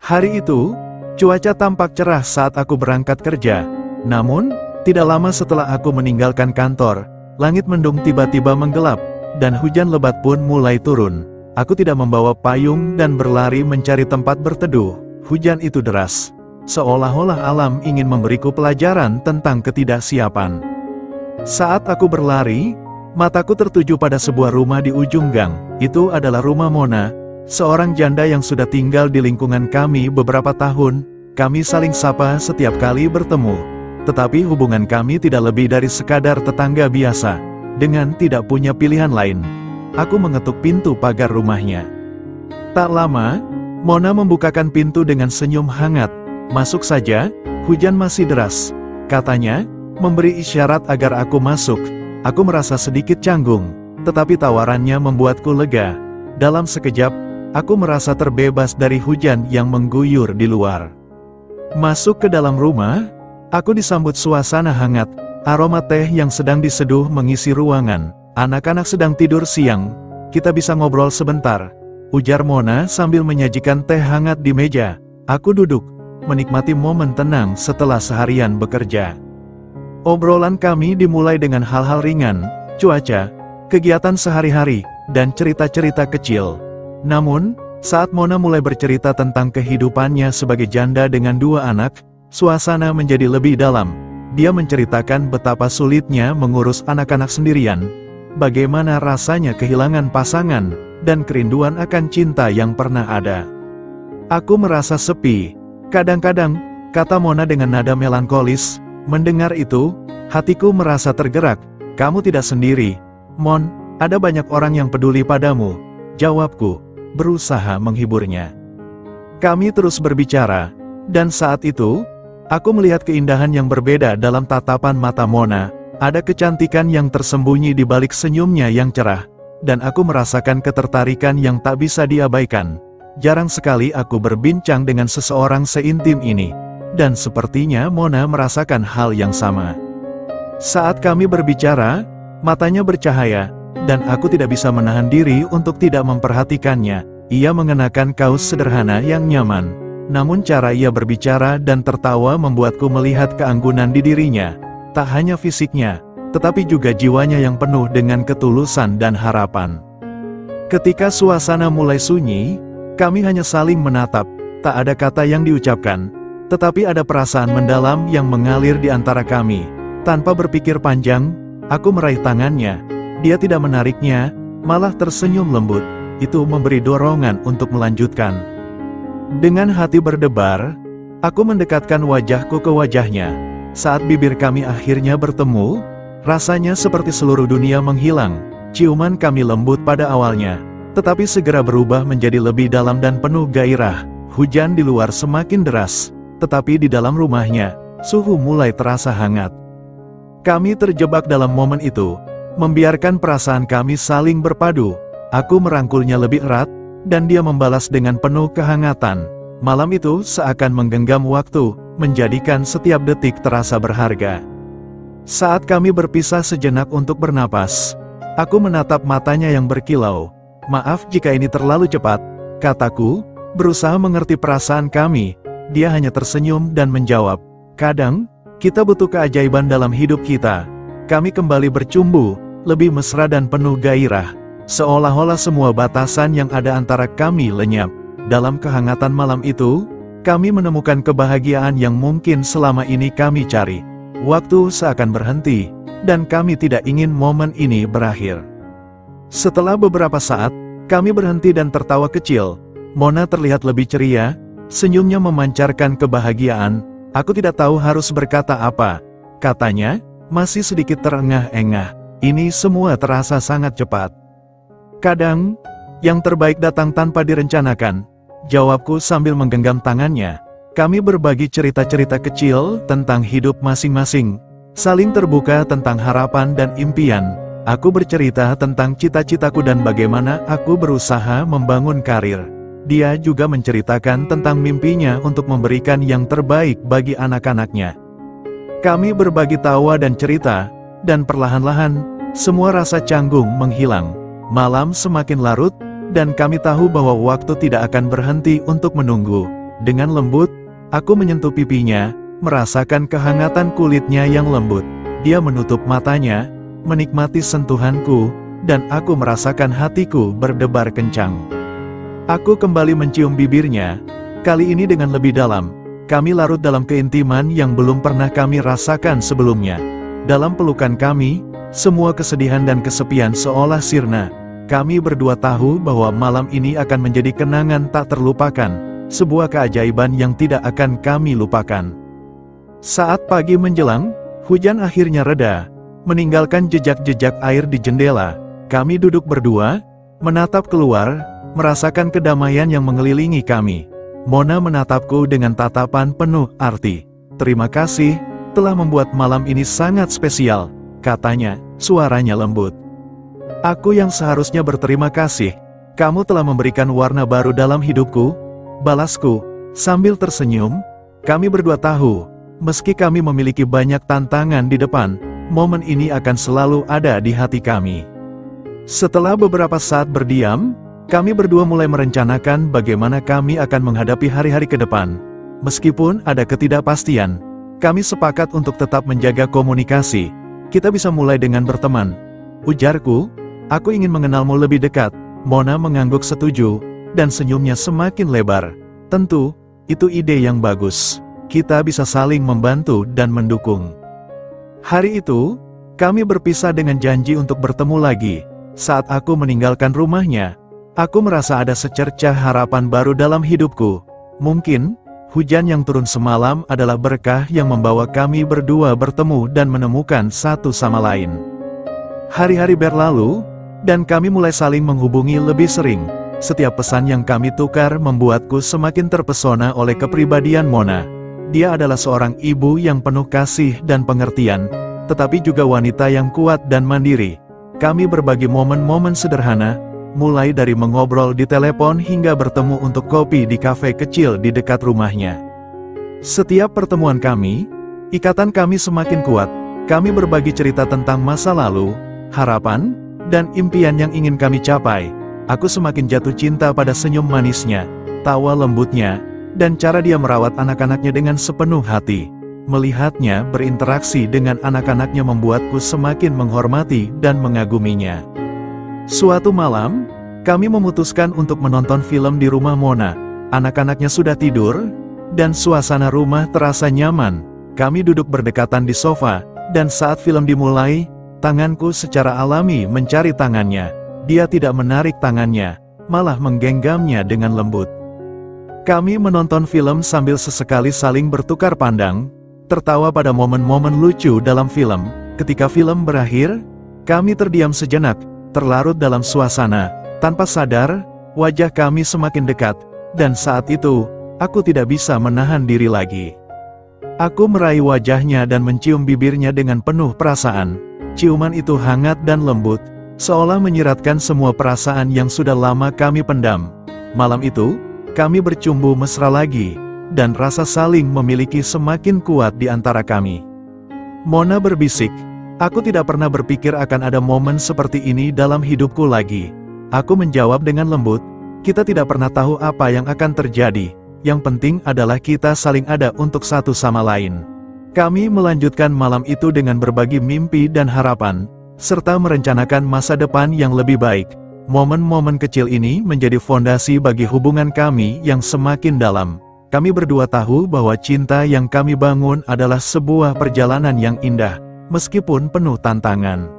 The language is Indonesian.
Hari itu, cuaca tampak cerah saat aku berangkat kerja. Namun, tidak lama setelah aku meninggalkan kantor, langit mendung tiba-tiba menggelap, dan hujan lebat pun mulai turun. Aku tidak membawa payung dan berlari mencari tempat berteduh. Hujan itu deras. Seolah-olah alam ingin memberiku pelajaran tentang ketidaksiapan. Saat aku berlari, mataku tertuju pada sebuah rumah di ujung gang. Itu adalah rumah Mona, seorang janda yang sudah tinggal di lingkungan kami beberapa tahun. Kami saling sapa setiap kali bertemu. Tetapi hubungan kami tidak lebih dari sekadar tetangga biasa. Dengan tidak punya pilihan lain, aku mengetuk pintu pagar rumahnya. Tak lama, Mona membukakan pintu dengan senyum hangat. "Masuk saja, hujan masih deras," katanya, memberi isyarat agar aku masuk. Aku merasa sedikit canggung, tetapi tawarannya membuatku lega. Dalam sekejap, aku merasa terbebas dari hujan yang mengguyur di luar. Masuk ke dalam rumah, aku disambut suasana hangat. Aroma teh yang sedang diseduh mengisi ruangan. "Anak-anak sedang tidur siang, kita bisa ngobrol sebentar," ujar Mona sambil menyajikan teh hangat di meja. Aku duduk, menikmati momen tenang setelah seharian bekerja. Obrolan kami dimulai dengan hal-hal ringan, cuaca, kegiatan sehari-hari, dan cerita-cerita kecil. Namun, saat Mona mulai bercerita tentang kehidupannya sebagai janda dengan 2 anak, suasana menjadi lebih dalam. Dia menceritakan betapa sulitnya mengurus anak-anak sendirian, bagaimana rasanya kehilangan pasangan, dan kerinduan akan cinta yang pernah ada. "Aku merasa sepi, kadang-kadang," kata Mona dengan nada melankolis. Mendengar itu, hatiku merasa tergerak. "Kamu tidak sendiri, Mon, ada banyak orang yang peduli padamu," jawabku, berusaha menghiburnya. Kami terus berbicara, dan saat itu, aku melihat keindahan yang berbeda dalam tatapan mata Mona. Ada kecantikan yang tersembunyi di balik senyumnya yang cerah, dan aku merasakan ketertarikan yang tak bisa diabaikan. Jarang sekali aku berbincang dengan seseorang seintim ini, dan sepertinya Mona merasakan hal yang sama. Saat kami berbicara, matanya bercahaya, dan aku tidak bisa menahan diri untuk tidak memperhatikannya. Ia mengenakan kaos sederhana yang nyaman, namun cara ia berbicara dan tertawa membuatku melihat keanggunan di dirinya. Tak hanya fisiknya, tetapi juga jiwanya yang penuh dengan ketulusan dan harapan. Ketika suasana mulai sunyi, kami hanya saling menatap. Tak ada kata yang diucapkan, tetapi ada perasaan mendalam yang mengalir di antara kami. Tanpa berpikir panjang, aku meraih tangannya. Dia tidak menariknya, malah tersenyum lembut. Itu memberi dorongan untuk melanjutkan. Dengan hati berdebar, aku mendekatkan wajahku ke wajahnya. Saat bibir kami akhirnya bertemu, rasanya seperti seluruh dunia menghilang. Ciuman kami lembut pada awalnya, tetapi segera berubah menjadi lebih dalam dan penuh gairah. Hujan di luar semakin deras, tetapi di dalam rumahnya, suhu mulai terasa hangat. Kami terjebak dalam momen itu, membiarkan perasaan kami saling berpadu. Aku merangkulnya lebih erat, dan dia membalas dengan penuh kehangatan. Malam itu seakan menggenggam waktu, menjadikan setiap detik terasa berharga. Saat kami berpisah sejenak untuk bernapas, aku menatap matanya yang berkilau. "Maaf jika ini terlalu cepat," kataku, berusaha mengerti perasaan kami. Dia hanya tersenyum dan menjawab, "Kadang, kita butuh keajaiban dalam hidup kita." Kami kembali bercumbu, lebih mesra dan penuh gairah. Seolah-olah semua batasan yang ada antara kami lenyap. Dalam kehangatan malam itu, kami menemukan kebahagiaan yang mungkin selama ini kami cari. Waktu seakan berhenti, dan kami tidak ingin momen ini berakhir. Setelah beberapa saat, kami berhenti dan tertawa kecil. Mona terlihat lebih ceria, senyumnya memancarkan kebahagiaan. "Aku tidak tahu harus berkata apa," katanya, masih sedikit terengah-engah. "Ini semua terasa sangat cepat." "Kadang, yang terbaik datang tanpa direncanakan," jawabku sambil menggenggam tangannya. Kami berbagi cerita-cerita kecil tentang hidup masing-masing, saling terbuka tentang harapan dan impian. Aku bercerita tentang cita-citaku dan bagaimana aku berusaha membangun karir. Dia juga menceritakan tentang mimpinya untuk memberikan yang terbaik bagi anak-anaknya. Kami berbagi tawa dan cerita, dan perlahan-lahan, semua rasa canggung menghilang. Malam semakin larut, dan kami tahu bahwa waktu tidak akan berhenti untuk menunggu. Dengan lembut, aku menyentuh pipinya, merasakan kehangatan kulitnya yang lembut. Dia menutup matanya, menikmati sentuhanku, dan aku merasakan hatiku berdebar kencang. Aku kembali mencium bibirnya, kali ini dengan lebih dalam. Kami larut dalam keintiman yang belum pernah kami rasakan sebelumnya. Dalam pelukan kami, semua kesedihan dan kesepian seolah sirna. Kami berdua tahu bahwa malam ini akan menjadi kenangan tak terlupakan, sebuah keajaiban yang tidak akan kami lupakan. Saat pagi menjelang, hujan akhirnya reda, meninggalkan jejak-jejak air di jendela. Kami duduk berdua, menatap keluar, merasakan kedamaian yang mengelilingi kami. Mona menatapku dengan tatapan penuh arti. "Terima kasih, telah membuat malam ini sangat spesial," katanya, suaranya lembut. "Aku yang seharusnya berterima kasih. Kamu telah memberikan warna baru dalam hidupku," balasku, sambil tersenyum. Kami berdua tahu, meski kami memiliki banyak tantangan di depan, momen ini akan selalu ada di hati kami. Setelah beberapa saat berdiam, kami berdua mulai merencanakan bagaimana kami akan menghadapi hari-hari ke depan. Meskipun ada ketidakpastian, kami sepakat untuk tetap menjaga komunikasi. "Kita bisa mulai dengan berteman," ujarku. "Aku ingin mengenalmu lebih dekat." Mona mengangguk setuju, dan senyumnya semakin lebar. "Tentu, itu ide yang bagus. Kita bisa saling membantu dan mendukung." Hari itu, kami berpisah dengan janji untuk bertemu lagi. Saat aku meninggalkan rumahnya, aku merasa ada secercah harapan baru dalam hidupku. Mungkin, hujan yang turun semalam adalah berkah yang membawa kami berdua bertemu dan menemukan satu sama lain. Hari-hari berlalu, dan kami mulai saling menghubungi lebih sering. Setiap pesan yang kami tukar membuatku semakin terpesona oleh kepribadian Mona. Dia adalah seorang ibu yang penuh kasih dan pengertian, tetapi juga wanita yang kuat dan mandiri. Kami berbagi momen-momen sederhana, mulai dari mengobrol di telepon hingga bertemu untuk kopi di kafe kecil di dekat rumahnya. Setiap pertemuan kami, ikatan kami semakin kuat. Kami berbagi cerita tentang masa lalu, harapan, dan impian yang ingin kami capai. Aku semakin jatuh cinta pada senyum manisnya, tawa lembutnya, dan cara dia merawat anak-anaknya dengan sepenuh hati. Melihatnya berinteraksi dengan anak-anaknya membuatku semakin menghormati dan mengaguminya. Suatu malam, kami memutuskan untuk menonton film di rumah Mona. Anak-anaknya sudah tidur, dan suasana rumah terasa nyaman. Kami duduk berdekatan di sofa, dan saat film dimulai, tanganku secara alami mencari tangannya. Dia tidak menarik tangannya, malah menggenggamnya dengan lembut. Kami menonton film sambil sesekali saling bertukar pandang, tertawa pada momen-momen lucu dalam film. Ketika film berakhir, kami terdiam sejenak, terlarut dalam suasana. Tanpa sadar, wajah kami semakin dekat, dan saat itu, aku tidak bisa menahan diri lagi. Aku meraih wajahnya dan mencium bibirnya dengan penuh perasaan. Ciuman itu hangat dan lembut, seolah menyiratkan semua perasaan yang sudah lama kami pendam. Malam itu, kami bercumbu mesra lagi, dan rasa saling memiliki semakin kuat di antara kami. Mona berbisik, "Aku tidak pernah berpikir akan ada momen seperti ini dalam hidupku lagi." Aku menjawab dengan lembut, "Kita tidak pernah tahu apa yang akan terjadi. Yang penting adalah kita saling ada untuk satu sama lain." Kami melanjutkan malam itu dengan berbagi mimpi dan harapan, serta merencanakan masa depan yang lebih baik. Momen-momen kecil ini menjadi fondasi bagi hubungan kami yang semakin dalam. Kami berdua tahu bahwa cinta yang kami bangun adalah sebuah perjalanan yang indah, meskipun penuh tantangan.